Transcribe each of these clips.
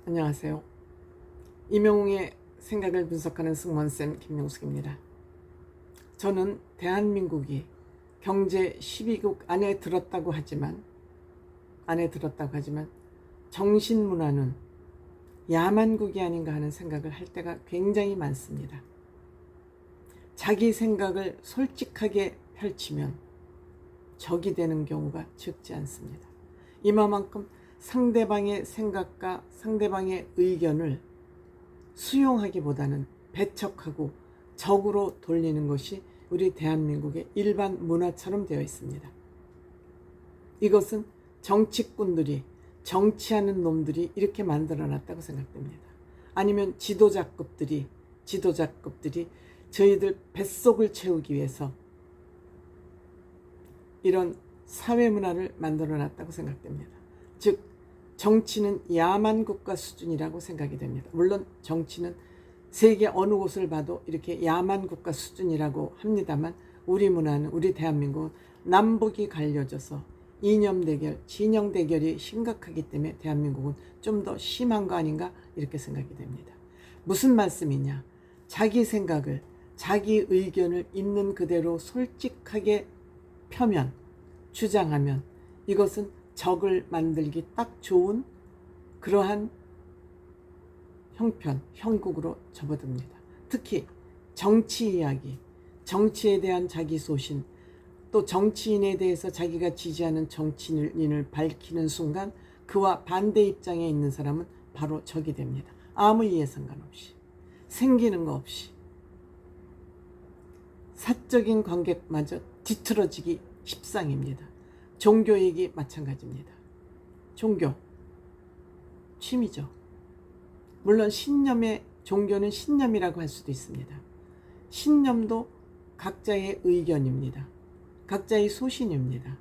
안녕하세요. 이명웅의 생각을 분석하는 승무원쌤 김명숙입니다. 저는 대한민국이 경제 12국 안에 들었다고 하지만 정신문화는 야만국이 아닌가 하는 생각을 할 때가 굉장히 많습니다. 자기 생각을 솔직하게 펼치면 적이 되는 경우가 적지 않습니다. 이만큼 상대방의 생각과 상대방의 의견을 수용하기보다는 배척하고 적으로 돌리는 것이 우리 대한민국의 일반 문화처럼 되어 있습니다. 이것은 정치꾼들이, 정치하는 놈들이 이렇게 만들어놨다고 생각됩니다. 아니면 지도자급들이 저희들 뱃속을 채우기 위해서 이런 사회 문화를 만들어놨다고 생각됩니다. 즉 정치는 야만 국가 수준이라고 생각이 됩니다. 물론 정치는 세계 어느 곳을 봐도 이렇게 야만 국가 수준이라고 합니다만, 우리 문화는, 우리 대한민국은 남북이 갈려져서 이념 대결, 진영 대결이 심각하기 때문에 대한민국은 좀 더 심한 거 아닌가 이렇게 생각이 됩니다. 무슨 말씀이냐? 자기 생각을, 자기 의견을 있는 그대로 솔직하게 펴면, 주장하면 이것은 적을 만들기 딱 좋은 그러한 형국으로 접어듭니다. 특히 정치 이야기, 정치에 대한 자기 소신, 또 정치인에 대해서 자기가 지지하는 정치인을 밝히는 순간 그와 반대 입장에 있는 사람은 바로 적이 됩니다. 아무 이해 상관없이, 생기는 거 없이 사적인 관계마저 뒤틀어지기 십상입니다. 종교 얘기 마찬가지입니다. 종교, 취미죠. 물론 종교는 신념이라고 할 수도 있습니다. 신념도 각자의 의견입니다. 각자의 소신입니다.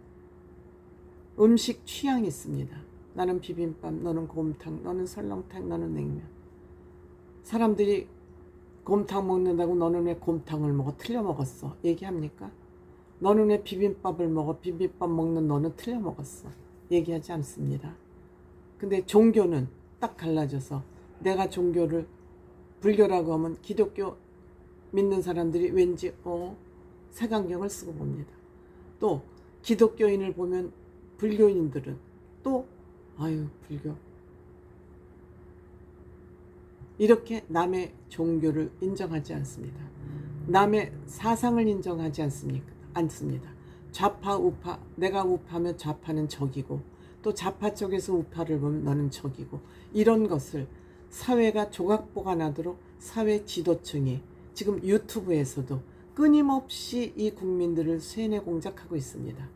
음식 취향이 있습니다. 나는 비빔밥, 너는 곰탕, 너는 설렁탕, 너는 냉면. 사람들이 곰탕 먹는다고 너는 왜 곰탕을 먹어? 틀려 먹었어. 얘기합니까? 너는 왜 비빔밥을 먹어? 비빔밥 먹는 너는 틀려 먹었어. 얘기하지 않습니다. 근데 종교는 딱 갈라져서, 내가 종교를 불교라고 하면 기독교 믿는 사람들이 왠지 색안경을 쓰고 봅니다. 또 기독교인을 보면 불교인들은 또 불교, 이렇게 남의 종교를 인정하지 않습니다. 남의 사상을 인정하지 않습니다. 좌파 우파, 내가 우파면 좌파는 적이고, 또 좌파 쪽에서 우파를 보면 너는 적이고, 이런 것을 사회가 조각보가 나도록 사회 지도층이 지금 유튜브에서도 끊임없이 이 국민들을 세뇌 공작하고 있습니다.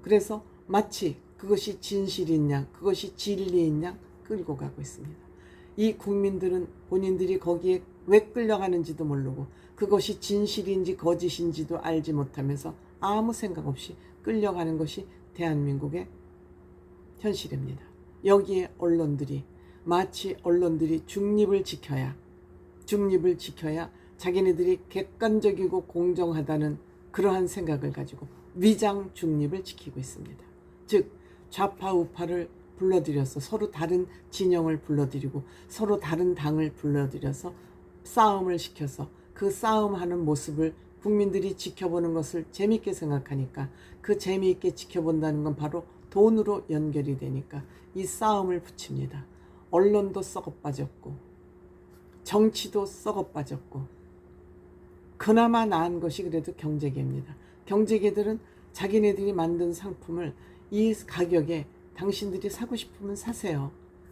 그래서 마치 그것이 진실인 양, 그것이 진리인 양 끌고 가고 있습니다. 이 국민들은 본인들이 거기에 왜 끌려가는지도 모르고 그것이 진실인지 거짓인지도 알지 못하면서 아무 생각 없이 끌려가는 것이 대한민국의 현실입니다. 여기에 마치 언론들이 중립을 지켜야 자기네들이 객관적이고 공정하다는 그러한 생각을 가지고 위장 중립을 지키고 있습니다. 즉 좌파 우파를 불러들여서 서로 다른 진영을 불러들이고 서로 다른 당을 불러들여서 싸움을 시켜서 그 싸움하는 모습을 국민들이 지켜보는 것을 재미있게 생각하니까, 그 재미있게 지켜본다는 건 바로 돈으로 연결이 되니까 이 싸움을 붙입니다. 언론도 썩어 빠졌고 정치도 썩어 빠졌고, 그나마 나은 것이 그래도 경제계입니다. 경제계들은 자기네들이 만든 상품을 이 가격에 당신들이 사고 싶으면 사세요.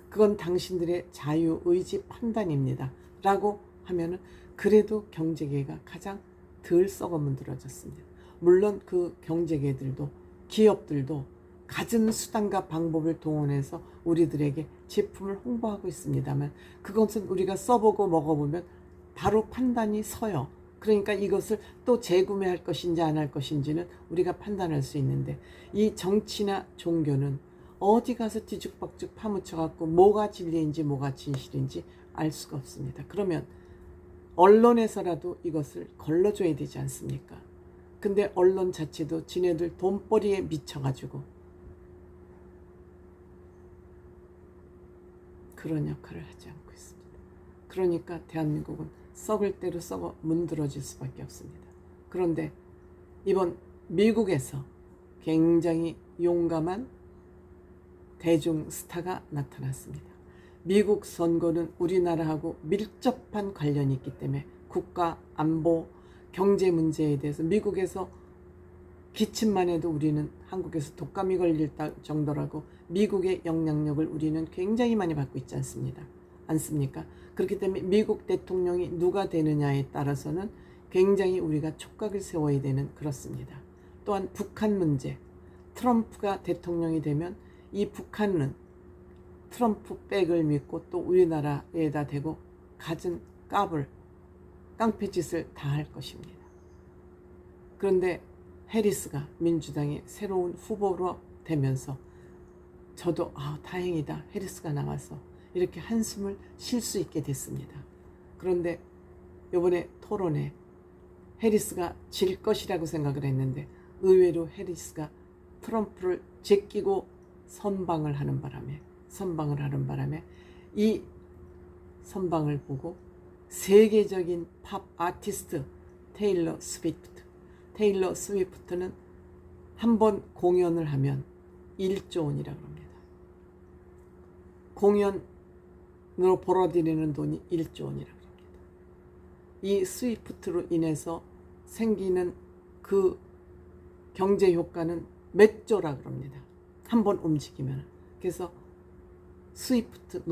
그건 당신들의 자유, 의지, 판단입니다. 라고 하면은 그래도 경제계가 가장 덜 썩어 문드러졌습니다. 물론 그 경제계들도, 기업들도 갖은 수단과 방법을 동원해서 우리들에게 제품을 홍보하고 있습니다만, 그것은 우리가 써보고 먹어보면 바로 판단이 서요. 그러니까 이것을 또 재구매할 것인지 안 할 것인지는 우리가 판단할 수 있는데, 이 정치나 종교는 어디 가서 뒤죽박죽 파묻혀갖고 뭐가 진리인지 뭐가 진실인지 알 수가 없습니다. 그러면 언론에서라도 이것을 걸러줘야 되지 않습니까? 근데 언론 자체도 지네들 돈벌이에 미쳐가지고 그런 역할을 하지 않고 있습니다. 그러니까 대한민국은 썩을 대로 썩어 문드러질 수밖에 없습니다. 그런데 이번 미국에서 굉장히 용감한 대중 스타가 나타났습니다. 미국 선거는 우리나라하고 밀접한 관련이 있기 때문에 국가 안보, 경제 문제에 대해서 미국에서 기침만 해도 우리는 한국에서 독감이 걸릴 정도라고 미국의 영향력을 우리는 굉장히 많이 받고 있지 않습니까? 그렇기 때문에 미국 대통령이 누가 되느냐에 따라서는 굉장히 우리가 촉각을 세워야 되는 그렇습니다. 또한 북한 문제, 트럼프가 대통령이 되면 이 북한은 트럼프 백을 믿고 또 우리나라에다 대고 갖은 깡패짓을 다 할 것입니다. 그런데 해리스가 민주당의 새로운 후보로 되면서 저도 다행이다, 해리스가 나와서 이렇게 한숨을 쉴 수 있게 됐습니다. 그런데 이번에 토론에 해리스가 질 것이라고 생각을 했는데 의외로 해리스가 트럼프를 제끼고 선방을 하는 바람에 이 선방을 보고 세계적인 팝 아티스트 테일러 스위프트는 한 번 공연을 하면 1조 원이라고 합니다. 공연으로 벌어들이는 돈이 1조 원이라고 합니다. 이 스위프트로 인해서 생기는 그 경제 효과는 몇 조라고 합니다. 한 번 움직이면. 그래서 스위프트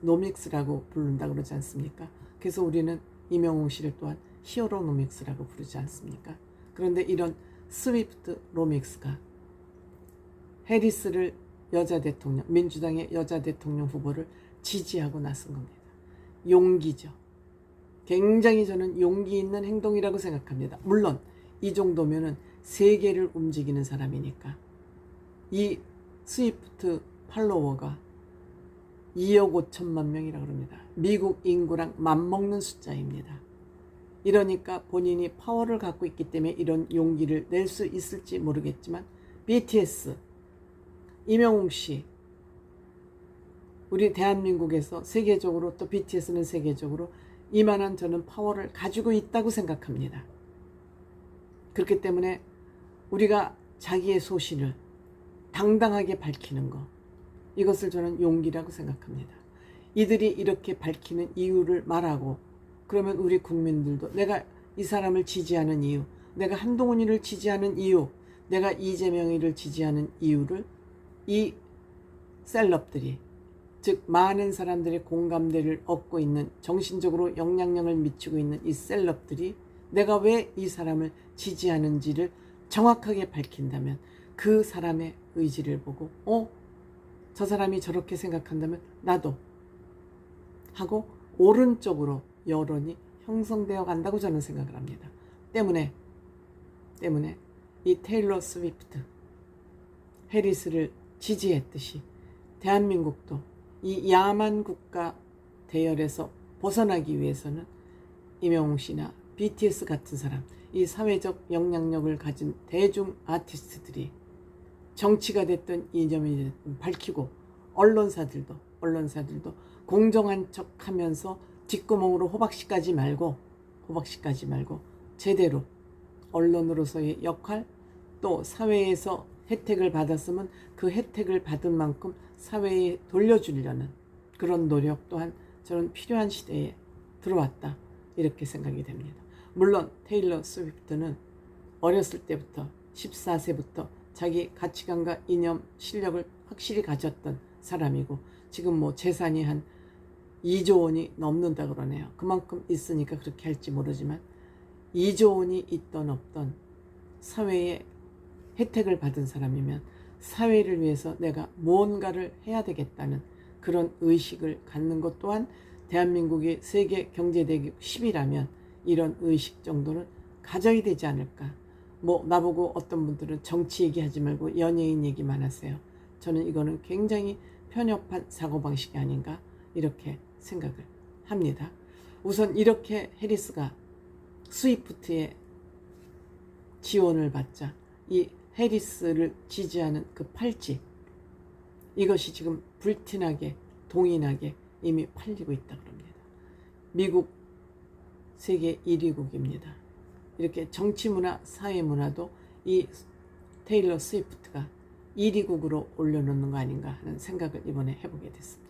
노믹스라고 부른다고 그러지 않습니까? 그래서 우리는 이명웅 씨를 또한 히어로노믹스라고 부르지 않습니까? 그런데 이런 스위프트 노믹스가 해리스를 민주당의 여자 대통령 후보를 지지하고 나선 겁니다. 용기죠. 굉장히 저는 용기 있는 행동이라고 생각합니다. 물론 이 정도면은 세계를 움직이는 사람이니까. 이 스위프트 팔로워가 2억 5천만 명이라고 합니다. 미국 인구랑 맞먹는 숫자입니다. 이러니까 본인이 파워를 갖고 있기 때문에 이런 용기를 낼 수 있을지 모르겠지만 BTS, 이명웅 씨, 우리 대한민국에서 세계적으로 또 BTS는 세계적으로 이만한 저는 파워를 가지고 있다고 생각합니다. 그렇기 때문에 우리가 자기의 소신을 당당하게 밝히는 것, 이것을 저는 용기라고 생각합니다. 이들이 이렇게 밝히는 이유를 말하고 그러면 우리 국민들도 내가 이 사람을 지지하는 이유, 내가 한동훈이를 지지하는 이유, 내가 이재명이를 지지하는 이유를 이 셀럽들이, 즉 많은 사람들의 공감대를 얻고 있는, 정신적으로 영향력을 미치고 있는 이 셀럽들이 내가 왜 이 사람을 지지하는지를 정확하게 밝힌다면 그 사람의 의지를 보고 저 사람이 저렇게 생각한다면 나도 하고 오른쪽으로 여론이 형성되어 간다고 저는 생각을 합니다. 때문에 이 테일러 스위프트, 해리스를 지지했듯이 대한민국도 이 야만 국가 대열에서 벗어나기 위해서는 이명웅 씨나 BTS 같은 사람, 이 사회적 영향력을 가진 대중 아티스트들이 정치가 됐든 이념이 됐든 밝히고 언론사들도 공정한 척하면서 뒷구멍으로 호박씨 까지 말고 제대로 언론으로서의 역할, 또 사회에서 혜택을 받았으면 그 혜택을 받은 만큼 사회에 돌려주려는 그런 노력 또한 저는 필요한 시대에 들어왔다, 이렇게 생각이 됩니다. 물론 테일러 스위프트는 어렸을 때부터 14세부터 자기 가치관과 이념, 실력을 확실히 가졌던 사람이고 지금 뭐 재산이 한 2조 원이 넘는다 그러네요. 그만큼 있으니까 그렇게 할지 모르지만 2조 원이 있던 없던 사회에 혜택을 받은 사람이면 사회를 위해서 내가 무언가를 해야 되겠다는 그런 의식을 갖는 것 또한 대한민국이 세계 경제대국 10위라면 이런 의식 정도는 가져야 되지 않을까. 뭐 나보고 어떤 분들은 정치 얘기하지 말고 연예인 얘기만 하세요. 저는 이거는 굉장히 편협한 사고방식이 아닌가 이렇게 생각을 합니다. 우선 이렇게 해리스가 스위프트의 지원을 받자 이 해리스를 지지하는 그 팔찌, 이것이 지금 불티나게 동인하게 이미 팔리고 있다 그럽니다. 미국 세계 1위국입니다. 이렇게 정치문화, 사회문화도 이 테일러 스위프트가 1위국으로 올려놓는 거 아닌가 하는 생각을 이번에 해보게 됐습니다.